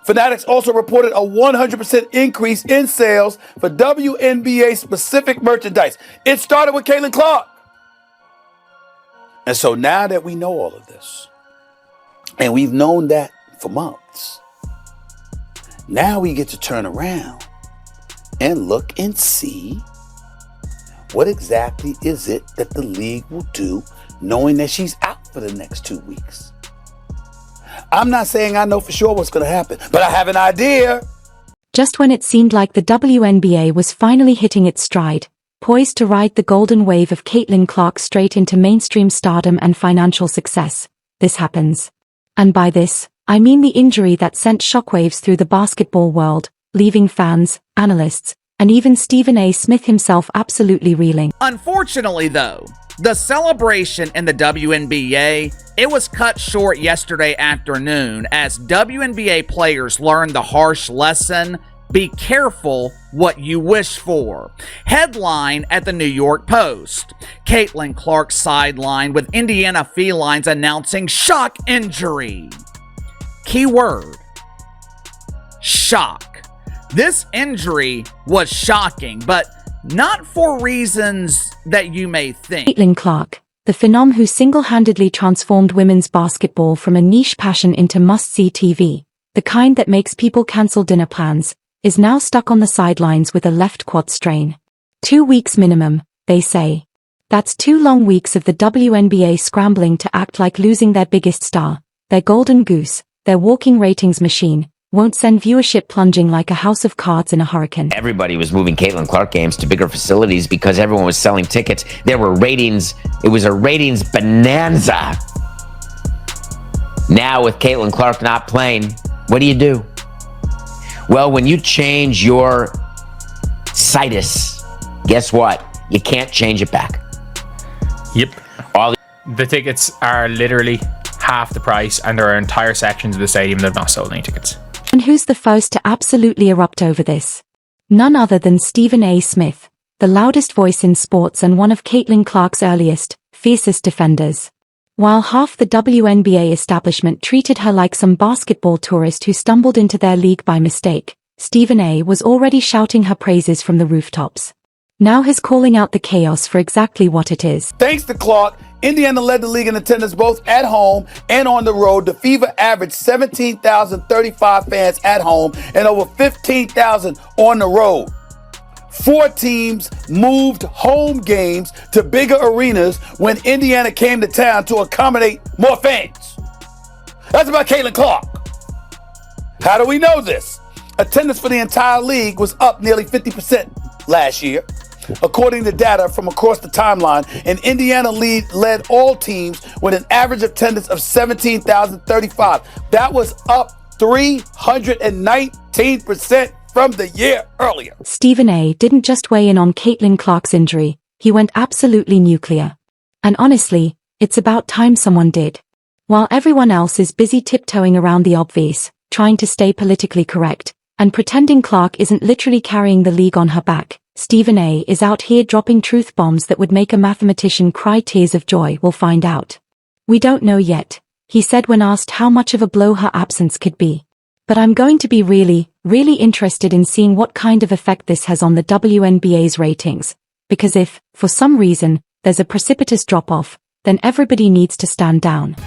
Fanatics also reported a 100% increase in sales for WNBA specific merchandise. It started with Caitlin Clark. And so now that we know all of this, and we've known that for months, now we get to turn around and look and see what exactly is it that the league will do knowing that she's out for the next 2 weeks. I'm not saying I know for sure what's going to happen, but I have an idea. Just when it seemed like the WNBA was finally hitting its stride, poised to ride the golden wave of Caitlin Clark straight into mainstream stardom and financial success, this happens. And by this, I mean the injury that sent shockwaves through the basketball world, leaving fans, analysts, and even Stephen A. Smith himself absolutely reeling. Unfortunately, though, the celebration in the WNBA, it was cut short yesterday afternoon as WNBA players learned the harsh lesson: be careful what you wish for. Headline at the New York Post: Caitlin Clark sidelined with Indiana Felines announcing shock injury. Keyword: shock. This injury was shocking, but not for reasons that you may think. Caitlin Clark, the phenom who single-handedly transformed women's basketball from a niche passion into must-see TV, the kind that makes people cancel dinner plans, is now stuck on the sidelines with a left quad strain. 2 weeks minimum, they say. That's 2 long weeks of the WNBA scrambling to act like losing their biggest star, their golden goose, their walking ratings machine, won't send viewership plunging like a house of cards in a hurricane. Everybody was moving Caitlin Clark games to bigger facilities because everyone was selling tickets. There were ratings. It was a ratings bonanza. Now with Caitlin Clark not playing, what do? Well, when you change your situs, guess what? You can't change it back. Yep. The tickets are literally half the price, and there are entire sections of the stadium that have not sold any tickets. And who's the first to absolutely erupt over this? None other than Stephen A. Smith, the loudest voice in sports and one of Caitlin Clark's earliest, fiercest defenders. While half the WNBA establishment treated her like some basketball tourist who stumbled into their league by mistake, Stephen A. was already shouting her praises from the rooftops. Now he's calling out the chaos for exactly what it is. Thanks to Clark, Indiana led the league in attendance both at home and on the road. The Fever averaged 17,035 fans at home and over 15,000 on the road. 4 teams moved home games to bigger arenas when Indiana came to town to accommodate more fans. That's about Caitlin Clark. How do we know this? Attendance for the entire league was up nearly 50% last year, according to data from across the timeline, and Indiana led all teams with an average attendance of 17,035. That was up 319% from the year earlier. Stephen A. didn't just weigh in on Caitlin Clark's injury, he went absolutely nuclear. And honestly, it's about time someone did. While everyone else is busy tiptoeing around the obvious, trying to stay politically correct, and pretending Clark isn't literally carrying the league on her back, Stephen A. is out here dropping truth bombs that would make a mathematician cry tears of joy. We'll find out. We don't know yet, he said when asked how much of a blow her absence could be. But I'm going to be really interested in seeing what kind of effect this has on the WNBA's ratings. Because if, for some reason, there's a precipitous drop-off, then everybody needs to stand down.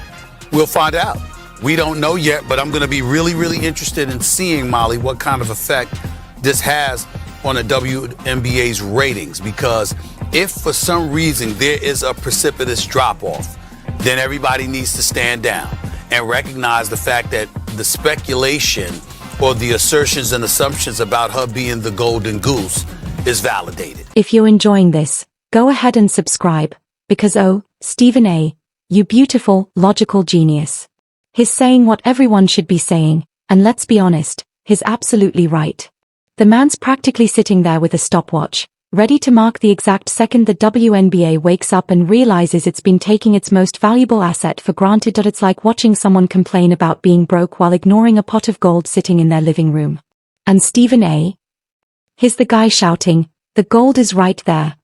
We'll find out. We don't know yet, but I'm going to be really interested in seeing, Molly, what kind of effect this has on the WNBA's ratings. Because if for some reason there is a precipitous drop-off, then everybody needs to stand down and recognize the fact that the speculation or the assertions and assumptions about her being the golden goose is validated. If you're enjoying this, go ahead and subscribe, because Stephen A., you beautiful, logical genius. He's saying what everyone should be saying, and let's be honest, he's absolutely right. The man's practically sitting there with a stopwatch, ready to mark the exact second the WNBA wakes up and realizes it's been taking its most valuable asset for granted. It's like watching someone complain about being broke while ignoring a pot of gold sitting in their living room. And Stephen A.? He's the guy shouting, the gold is right there.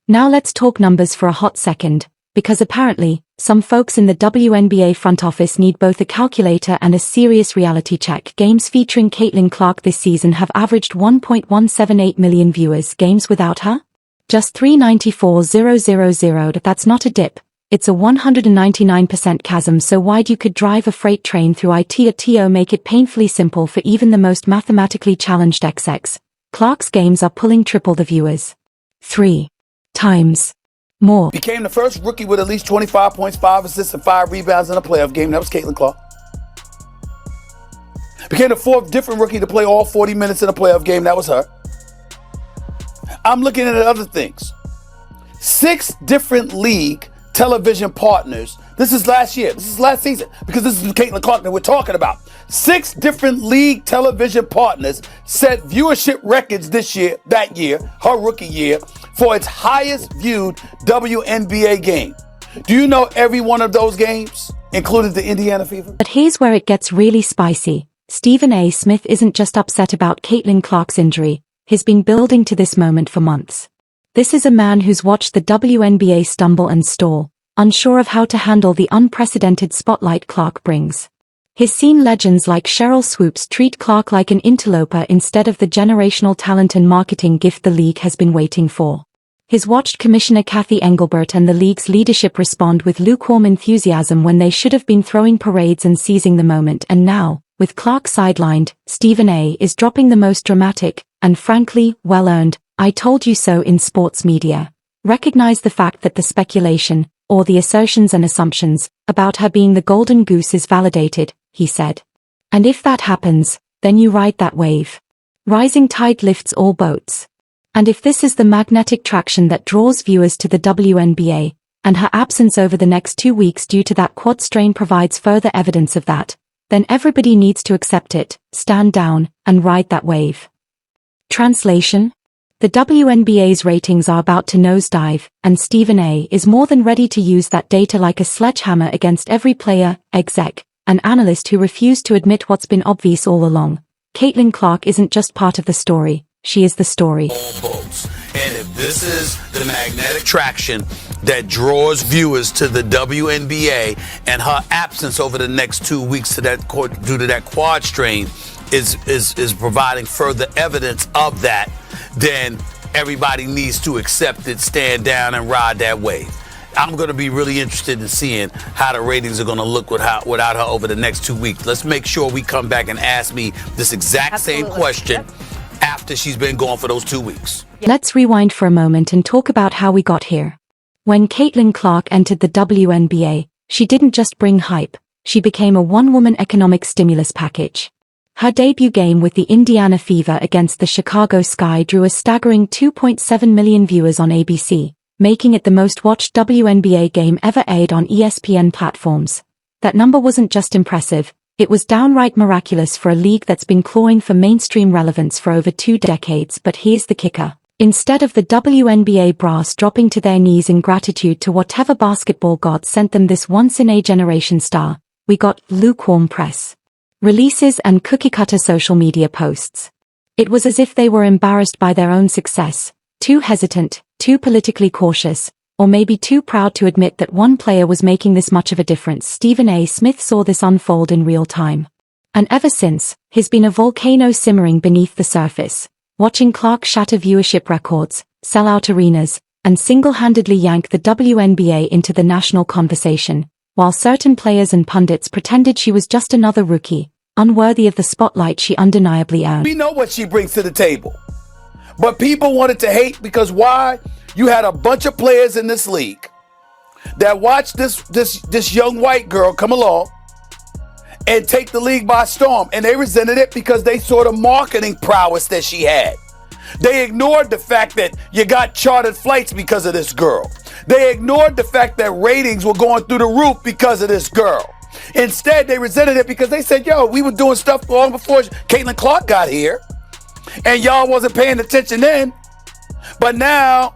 Now let's talk numbers for a hot second, Because apparently, some folks in the WNBA front office need both a calculator and a serious reality check. Games featuring Caitlin Clark this season have averaged 1.178 million viewers. Games without her? Just 394,000. That's not a dip. It's a 199% chasm. So wide you could drive a freight train through it. To make it painfully simple for even the most mathematically challenged XX. Clark's games are pulling triple the viewers. 3 times more. Became the first rookie with at least 25 points, 5 assists, and 5 rebounds in a playoff game. That was Caitlin Clark. Became the 4th different rookie to play all 40 minutes in a playoff game. That was her. I'm looking at other things. 6 different league television partners. This is last year. This is last season. Because this is Caitlin Clark that we're talking about. 6 different league television partners set viewership records that year, her rookie year, for its highest viewed WNBA game. Do you know every one of those games, including the Indiana Fever? But here's where it gets really spicy. Stephen A. Smith isn't just upset about Caitlin Clark's injury. He's been building to this moment for months. This is a man who's watched the WNBA stumble and stall, unsure of how to handle the unprecedented spotlight Clark brings. He's seen legends like Cheryl Swoops treat Clark like an interloper instead of the generational talent and marketing gift the league has been waiting for. He's watched Commissioner Kathy Engelbert and the league's leadership respond with lukewarm enthusiasm when they should have been throwing parades and seizing the moment. And now, with Clark sidelined, Stephen A. is dropping the most dramatic, and frankly, well-earned, "I told you so" in sports media. Recognize the fact that the speculation, or the assertions and assumptions, about her being the golden goose is validated, he said. And if that happens, then you ride that wave. Rising tide lifts all boats. And if this is the magnetic traction that draws viewers to the WNBA, and her absence over the next 2 weeks due to that quad strain provides further evidence of that, then everybody needs to accept it, stand down, and ride that wave. Translation? The WNBA's ratings are about to nosedive, and Stephen A. is more than ready to use that data like a sledgehammer against every player, exec, and analyst who refused to admit what's been obvious all along. Caitlin Clark isn't just part of the story, she is the story. And if this is the magnetic traction that draws viewers to the WNBA, and her absence over the next 2 weeks due to that quad strain is providing further evidence of that, then everybody needs to accept it, stand down, and ride that wave. I'm going to be really interested in seeing how the ratings are going to look without her over the next 2 weeks. Let's make sure we come back and ask me this exact same question after she's been gone for those 2 weeks. Let's rewind for a moment and talk about how we got here. When Caitlin Clark entered the WNBA, she didn't just bring hype, she became a one-woman economic stimulus package. Her debut game with the Indiana Fever against the Chicago Sky drew a staggering 2.7 million viewers on ABC, making it the most-watched WNBA game ever aired on ESPN platforms. That number wasn't just impressive, it was downright miraculous for a league that's been clawing for mainstream relevance for over 2 decades. But here's the kicker. Instead of the WNBA brass dropping to their knees in gratitude to whatever basketball god sent them this once-in-a-generation star, we got lukewarm press releases and cookie-cutter social media posts. It was as if they were embarrassed by their own success, too hesitant, too politically cautious, or maybe too proud to admit that one player was making this much of a difference. Stephen A. Smith saw this unfold in real time. And ever since, he's been a volcano simmering beneath the surface, watching Clark shatter viewership records, sell out arenas, and single-handedly yank the WNBA into the national conversation, while certain players and pundits pretended she was just another rookie, unworthy of the spotlight she undeniably earned. We know what she brings to the table. But people wanted to hate because why? You had a bunch of players in this league that watched this young white girl come along and take the league by storm. And they resented it because they saw the marketing prowess that she had. They ignored the fact that you got chartered flights because of this girl. They ignored the fact that ratings were going through the roof because of this girl. Instead, they resented it because they said, yo, we were doing stuff long before Caitlin Clark got here. And y'all wasn't paying attention then. But now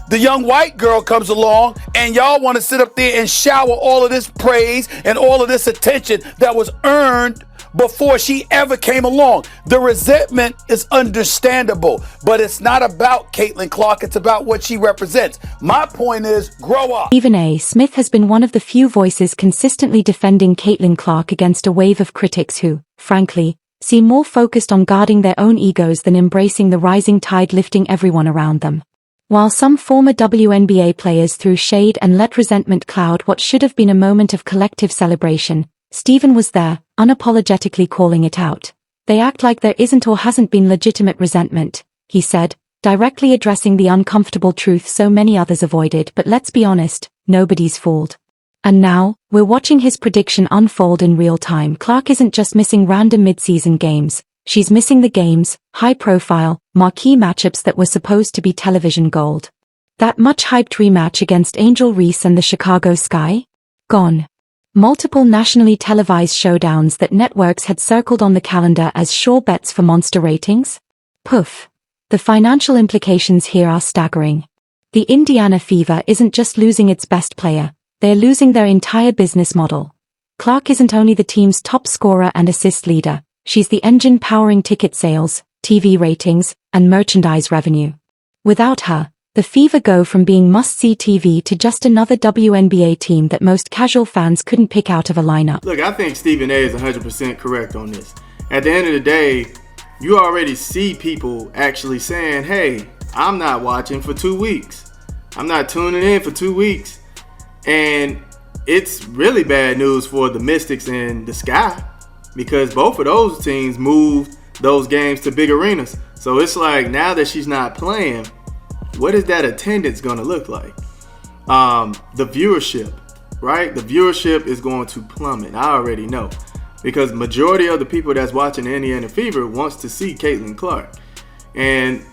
the young white girl comes along and y'all want to sit up there and shower all of this praise and all of this attention that was earned before she ever came along. The resentment is understandable, but it's not about Caitlin Clark. It's about what she represents. My point is, grow up. Stephen A. Smith has been one of the few voices consistently defending Caitlin Clark against a wave of critics who, frankly, seem more focused on guarding their own egos than embracing the rising tide lifting everyone around them. While some former WNBA players threw shade and let resentment cloud what should have been a moment of collective celebration, Stephen was there, unapologetically calling it out. They act like there isn't or hasn't been legitimate resentment, he said, directly addressing the uncomfortable truth so many others avoided. But let's be honest, nobody's fooled. And now, we're watching his prediction unfold in real time. Clark isn't just missing random mid-season games, she's missing the games, high-profile, marquee matchups that were supposed to be television gold. That much-hyped rematch against Angel Reese and the Chicago Sky? Gone. Multiple nationally televised showdowns that networks had circled on the calendar as sure bets for monster ratings? Poof. The financial implications here are staggering. The Indiana Fever isn't just losing its best player, they're losing their entire business model. Clark isn't only the team's top scorer and assist leader, she's the engine powering ticket sales, TV ratings, and merchandise revenue. Without her, the Fever go from being must-see TV to just another WNBA team that most casual fans couldn't pick out of a lineup. Look, I think Stephen A is 100% correct on this. At the end of the day, you already see people actually saying, hey, I'm not watching for 2 weeks. I'm not tuning in for 2 weeks. And it's really bad news for the Mystics and the Sky, because both of those teams moved those games to big arenas. So it's like, now that she's not playing, what is that attendance going to look like? The viewership, right? The viewership is going to plummet. I already know, because majority of the people that's watching the Indiana Fever wants to see Caitlin Clark. And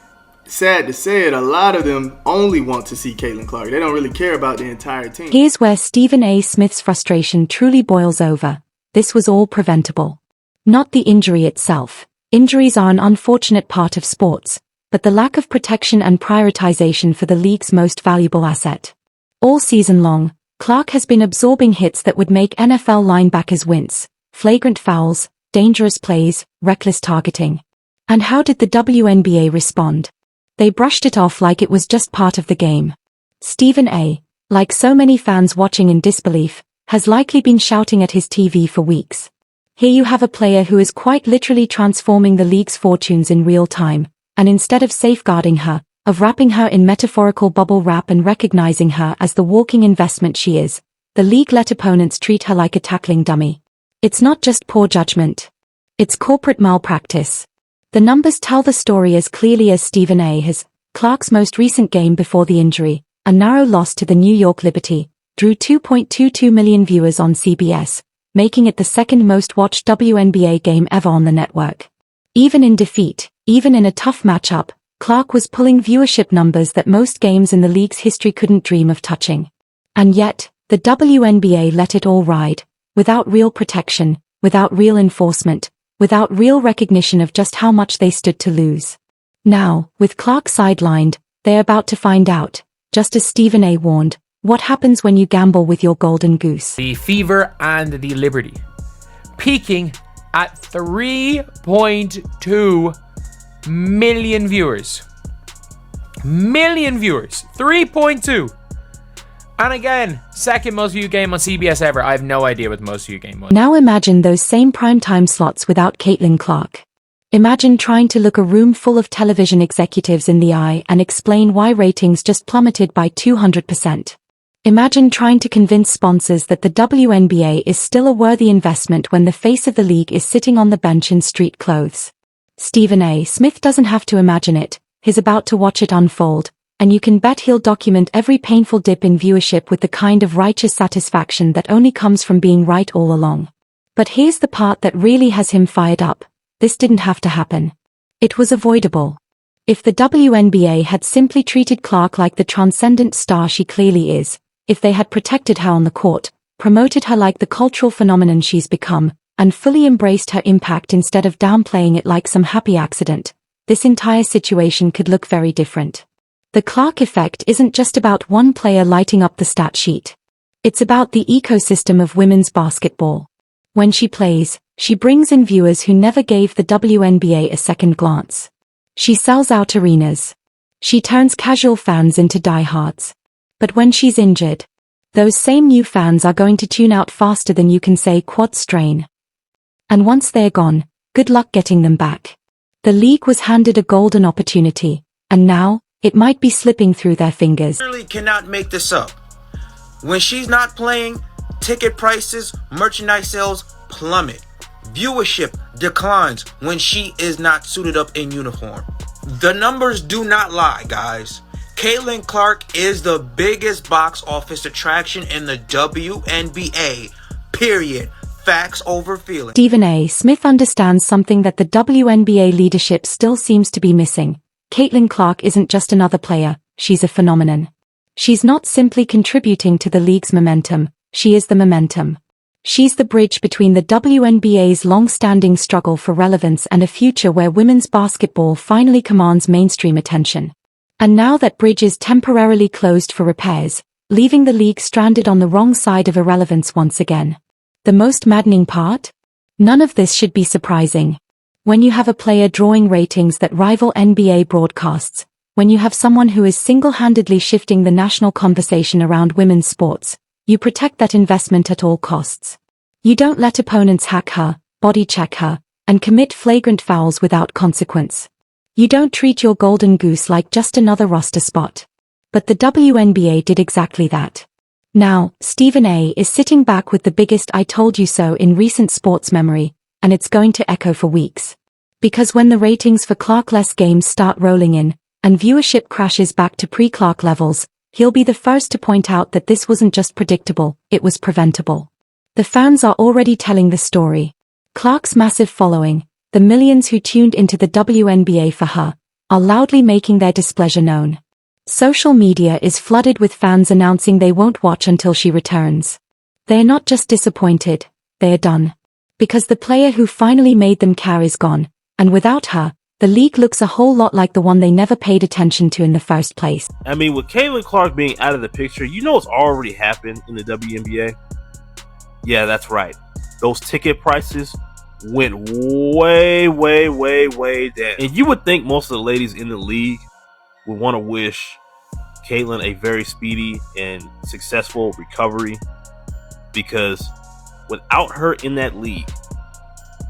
sad to say it, a lot of them only want to see Caitlin Clark. They don't really care about the entire team. Here's where Stephen A. Smith's frustration truly boils over. This was all preventable. Not the injury itself. Injuries are an unfortunate part of sports, but the lack of protection and prioritization for the league's most valuable asset. All season long, Clark has been absorbing hits that would make NFL linebackers wince: flagrant fouls, dangerous plays, reckless targeting. And how did the WNBA respond? They brushed it off like it was just part of the game. Stephen A., like so many fans watching in disbelief, has likely been shouting at his TV for weeks. Here you have a player who is quite literally transforming the league's fortunes in real time, and instead of safeguarding her, of wrapping her in metaphorical bubble wrap and recognizing her as the walking investment she is, the league let opponents treat her like a tackling dummy. It's not just poor judgment. It's corporate malpractice. The numbers tell the story as clearly as Stephen A. has. Clark's most recent game before the injury, a narrow loss to the New York Liberty, drew 2.22 million viewers on CBS, making it the second most watched WNBA game ever on the network. Even in defeat, even in a tough matchup, Clark was pulling viewership numbers that most games in the league's history couldn't dream of touching. And yet, the WNBA let it all ride, without real protection, without real enforcement, without real recognition of just how much they stood to lose. Now, with Clark sidelined, they're about to find out, just as Stephen A. warned, what happens when you gamble with your golden goose. The Fever and the Liberty, peaking at 3.2 million viewers. 3.2. And again, second most viewed game on CBS ever. I have no idea what the most viewed game was. Now imagine those same primetime slots without Caitlin Clark. Imagine trying to look a room full of television executives in the eye and explain why ratings just plummeted by 200%. Imagine trying to convince sponsors that the WNBA is still a worthy investment when the face of the league is sitting on the bench in street clothes. Stephen A. Smith doesn't have to imagine it, he's about to watch it unfold, and you can bet he'll document every painful dip in viewership with the kind of righteous satisfaction that only comes from being right all along. But here's the part that really has him fired up. This didn't have to happen. It was avoidable. If the WNBA had simply treated Clark like the transcendent star she clearly is, if they had protected her on the court, promoted her like the cultural phenomenon she's become, and fully embraced her impact instead of downplaying it like some happy accident, this entire situation could look very different. The Clark effect isn't just about one player lighting up the stat sheet. It's about the ecosystem of women's basketball. When she plays, she brings in viewers who never gave the WNBA a second glance. She sells out arenas. She turns casual fans into diehards. But when she's injured, those same new fans are going to tune out faster than you can say quad strain. And once they're gone, good luck getting them back. The league was handed a golden opportunity, and now, it might be slipping through their fingers. I really cannot make this up. When she's not playing, ticket prices, merchandise sales plummet. Viewership declines when she is not suited up in uniform. The numbers do not lie, guys. Caitlinclark is the biggest box office attraction in the WNBA, period. Facts over feelings. Stephenasmith understands something that the WNBA leadership still seems to be missing. Caitlin isn't just another player, she's a phenomenon. She's not simply contributing to the league's momentum, she is the momentum. She's the bridge between the WNBA's long-standing struggle for relevance and a future where women's basketball finally commands mainstream attention. And now that bridge is temporarily closed for repairs, leaving the league stranded on the wrong side of irrelevance once again. The most maddening part? None of this should be surprising. When you have a player drawing ratings that rival NBA broadcasts, when you have someone who is single-handedly shifting the national conversation around women's sports, you protect that investment at all costs. You don't let opponents hack her, body check her, and commit flagrant fouls without consequence. You don't treat your golden goose like just another roster spot. But the WNBA did exactly that. Now, Stephen A. is sitting back with the biggest I told you so in recent sports memory, and it's going to echo for weeks. Because when the ratings for Clark-less games start rolling in, and viewership crashes back to pre-Clark levels, he'll be the first to point out that this wasn't just predictable, it was preventable. The fans are already telling the story. Clark's massive following, the millions who tuned into the WNBA for her, are loudly making their displeasure known. Social media is flooded with fans announcing they won't watch until she returns. They're not just disappointed, they're done. Because the player who finally made them care is gone, and without her, the league looks a whole lot like the one they never paid attention to in the first place. I mean, with Caitlin being out of the picture, you know what's already happened in the WNBA? Yeah, that's right. Those ticket prices went way down. And you would think most of the ladies in the league would want to wish Caitlin a very speedy and successful recovery, because without her in that league,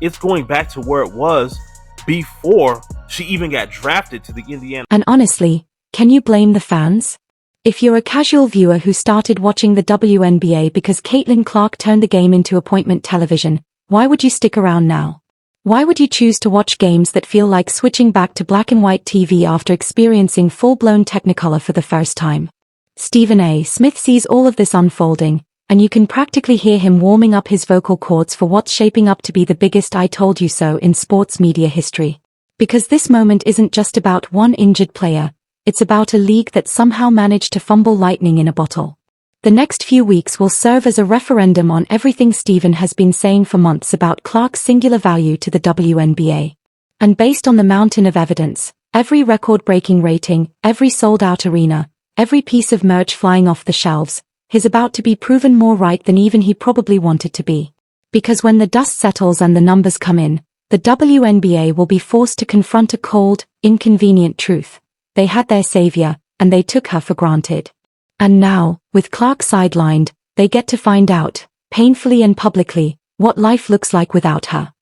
it's going back to where it was before she even got drafted to the Indiana. And honestly, can you blame the fans? If you're a casual viewer who started watching the WNBA because Caitlin Clark turned the game into appointment television, why would you stick around now? Why would you choose to watch games that feel like switching back to black and white TV after experiencing full-blown Technicolor for the first time? Stephen A. Smith sees all of this unfolding, and you can practically hear him warming up his vocal cords for what's shaping up to be the biggest I told you so in sports media history. Because this moment isn't just about one injured player, it's about a league that somehow managed to fumble lightning in a bottle. The next few weeks will serve as a referendum on everything Stephen has been saying for months about Clark's singular value to the WNBA. And based on the mountain of evidence, every record-breaking rating, every sold-out arena, every piece of merch flying off the shelves, he's about to be proven more right than even he probably wanted to be. Because when the dust settles and the numbers come in, the WNBA will be forced to confront a cold, inconvenient truth. They had their savior, and they took her for granted. And now, with Clark sidelined, they get to find out, painfully and publicly, what life looks like without her.